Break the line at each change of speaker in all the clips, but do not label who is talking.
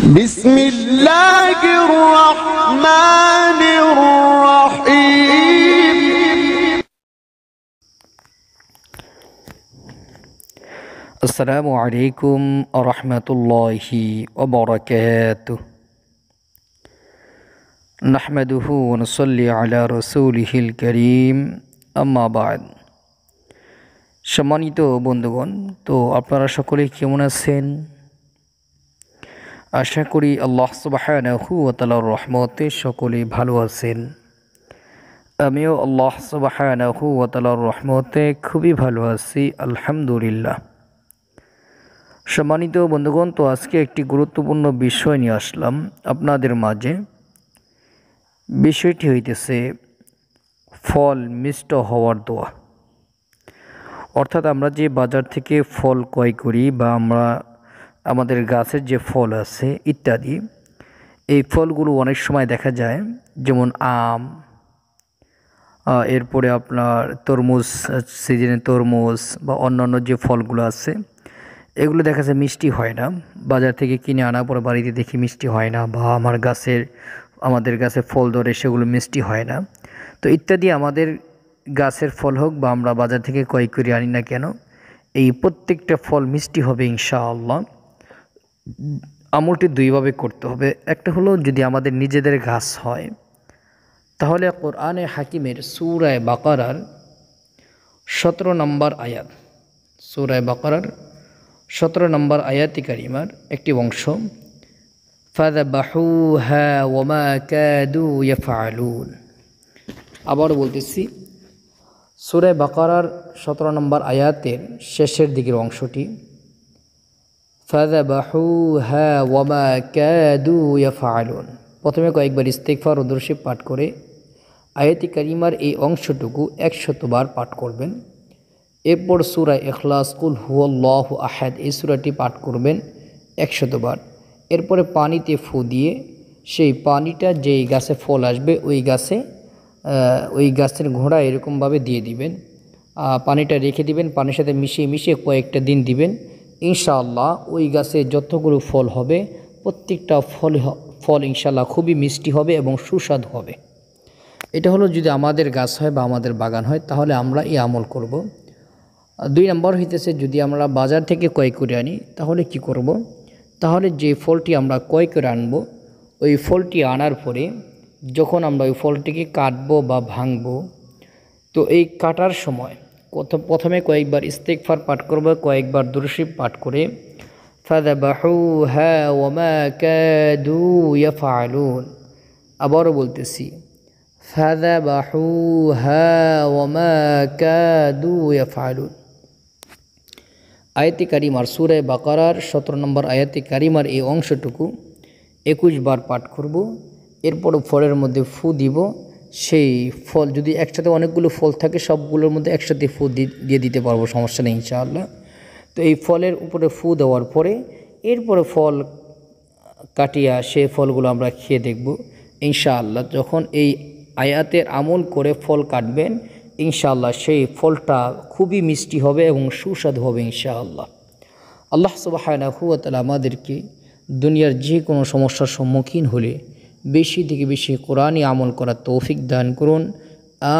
بسم الله الرحمن الرحيم
السلام عليكم ورحمة الله وبركاته نحمده ونصلي على رسوله الكريم أما بعد সম্মানিত বন্ধুগণ, তো আপনারা সকলেই কেমন আছেন? আশা করি আল্লাহ সুবহানাহু ওয়া তাআলার রহমতে সকলেই ভালো আছেন। আমিও আল্লাহ সুবহানাহু ওয়া তাআলার রহমতে খুবই ভালো আছি, আলহামদুলিল্লাহ। সম্মানিত বন্ধুগণ, তো আজকে একটি গুরুত্বপূর্ণ বিষয় নিয়ে আসলাম আপনাদের মাঝে। বিষয়টি হইতেছে ফল মিষ্ট হওয়ার দোয়া। অর্থাৎ আমরা যে বাজার থেকে ফল ক্রয় করি বা আমরা আমাদের গাছের যে ফল আছে ইত্যাদি, এই ফলগুলো অনেক সময় দেখা যায়, যেমন আম, এরপরে আপনার তরমুজ, সিজনে তরমুজ বা অন্যান্য যে ফলগুলো আছে এগুলো দেখা যায় মিষ্টি হয় না। বাজার থেকে কিনে আনা পরে বাড়িতে দেখি মিষ্টি হয় না, বা আমাদের গাছে ফল ধরে সেগুলো মিষ্টি হয় না। তো ইত্যাদি আমাদের গাছের ফল হোক বা আমরা বাজার থেকে ক্রয় করে আনি না কেন, এই প্রত্যেকটা ফল মিষ্টি হবে ইনশাআল্লাহ। আমলটি দুইভাবে করতে হবে। একটা হলো যদি আমাদের নিজেদের গাছ হয়, তাহলে কোরআনে হাকিমের সূরা বাকারার 17 নম্বর আয়াত, সূরা বাকারার 17 নম্বর আয়াতি কারিমার একটি অংশ, ফাযাবাহুহা ওয়ামা কাদু ইয়াফআলুন। আবার বলতেছি, সূরা বাকারার 17 নম্বর আয়াতের শেষের দিকের অংশটি, ফাযাবাহুহা ওয়ামা কাদু ইয়াফআলুন। প্রথমে কয়েকবার ইস্তিগফার ও দরুদ পাঠ করে আয়াতি কারিমার এই অংশটুকু 100 বার পাঠ করবেন। এরপর সূরা ইখলাস, কুল হুয়াল্লাহু আহাদ, এই সূরাটি পাঠ করবেন 100 বার। এরপরে পানিতে ফু দিয়ে সেই পানিটা যেই গাছে ফল আসবে ওই গাছের ঘোড়া এরকমভাবে দিয়ে দিবেন। পানিটা রেখে দিবেন, পানির সাথে মিশিয়ে কয়েকটা দিন দিবেন। ইনশাআল্লাহ ওই গাছে যতগুলো ফল হবে প্রত্যেকটা ফল ইনশাআল্লাহ খুবই মিষ্টি হবে এবং সুস্বাদু হবে। এটা হলো যদি আমাদের গাছ হয় বা আমাদের বাগান হয়, তাহলে আমরা এই আমল করব। 2 নম্বর হইতেছে, যদি আমরা বাজার থেকে ক্রয় করে আনি তাহলে কি করব? তাহলে যে ফলটি আমরা ক্রয় করে আনবো, ওই ফলটি আনার পরে যখন আমরা ওই ফলটিকে কাটবো বা ভাঙবো, তো এই কাটার সময় প্রথমে কয়েকবার ইস্তিগফার পাঠ করব, কয়েকবার দরুদ পাঠ করে ফাযাবাহুহা ওয়ামা কাদু ইয়াফআলুন। আবারও বলতেছি, ফাযাবাহুহা ওয়ামা কাদু ইয়াফআলুন। আয়াতে কারিমার সূরা বাকারার 17 নম্বর আয়াতে কারিমার এই অংশটুকু 21 বার পাঠ করব। এরপর ফলের মধ্যে ফু দিব। সেই ফল যদি একসাথে অনেকগুলো ফল থাকে, সবগুলোর মধ্যে একসাথে ফু দিয়ে দিতে পারবো, সমস্যা নেই ইনশাআল্লাহ। তো এই ফলের উপরে ফু দেওয়ার পরে এরপরে ফল কাটিয়া সেই ফলগুলো আমরা খেয়ে দেখব ইনশাআল্লাহ। যখন এই আয়াতের আমল করে ফল কাটবেন ইনশাআল্লাহ, সেই ফলটা খুবই মিষ্টি হবে এবং সুস্বাদু হবে ইনশাআল্লাহ। আল্লাহ সুবহানাহু ওয়া তাআলা আমাদেরকে দুনিয়ার যে কোনো সমস্যার সম্মুখীন হলে বেশি থেকে বেশি কোরআনী আমল করার তৌফিক দান করুন,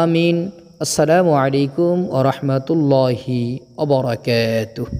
আমিন। আসসালামু আলাইকুম ওয়া রাহমাতুল্লাহি ওয়া বারাকাতুহু।